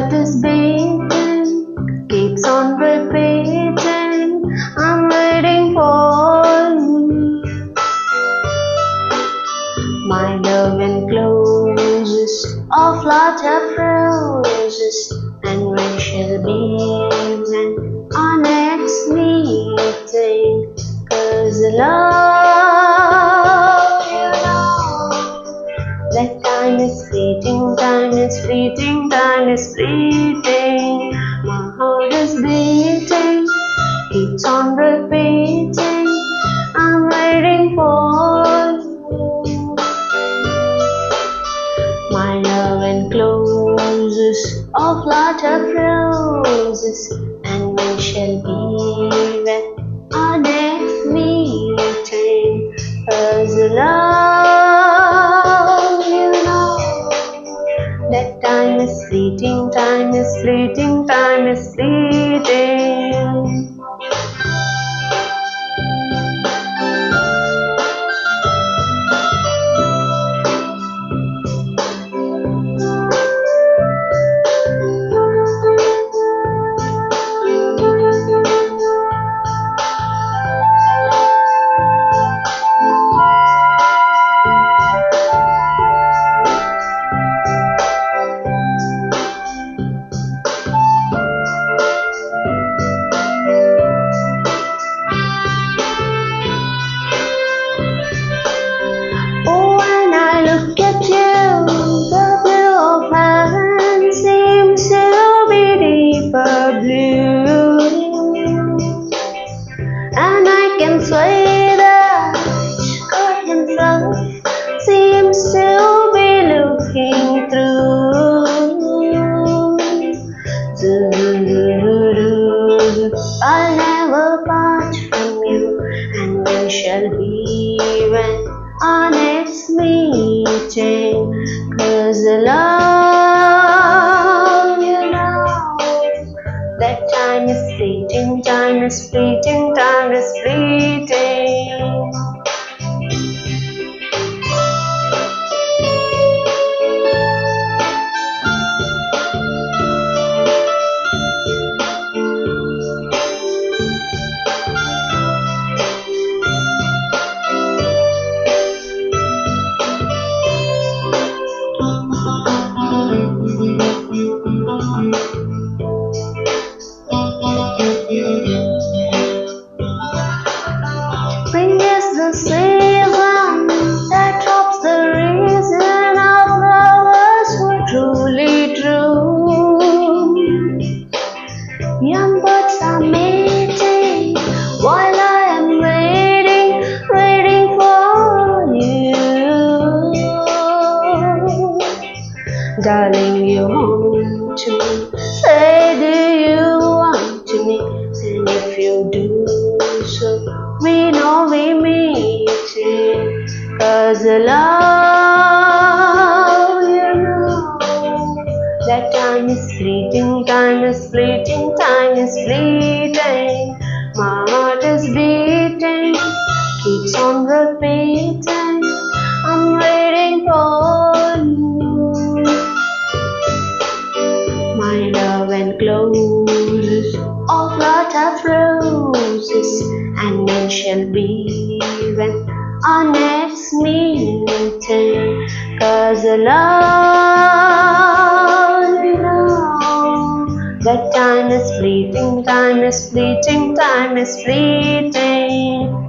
heart is beating, keeps on repeating, I'm waiting for you. My love encloses of flutter roses, and when shall be when our next meeting? 'Cause love, you know, that time is fleeting, time is fleeting, time is fleeting. My heart is beating, keeps on repeating, I'm waiting for you. My love encloses of flutter roses, and when shall be when our next meeting? 'Cause love, you know, that time is fleeting, time is fleeting, time is fleeting. And I can say that God himself seems to be looking through. I'll never part from you, and when shall be when our next meeting? 'Cause love, you know, that time is fleeting, time is fleeting, time is fleeting. Spring is the season that drops the reason of flowers were truly true. Young birds are mating while I am waiting, waiting for you. Darling, you want to me, say do you want to me? And if you do so, we know we meet it. 'Cause love, you know, that time is fleeting, time is fleeting, time is fleeting. My heart is beating, keeps on repeating, I'm waiting for you. My love encloses of flutter roses, and when shall be when our next meeting? 'Cause love, you know, that time is fleeting, time is fleeting, time is fleeting.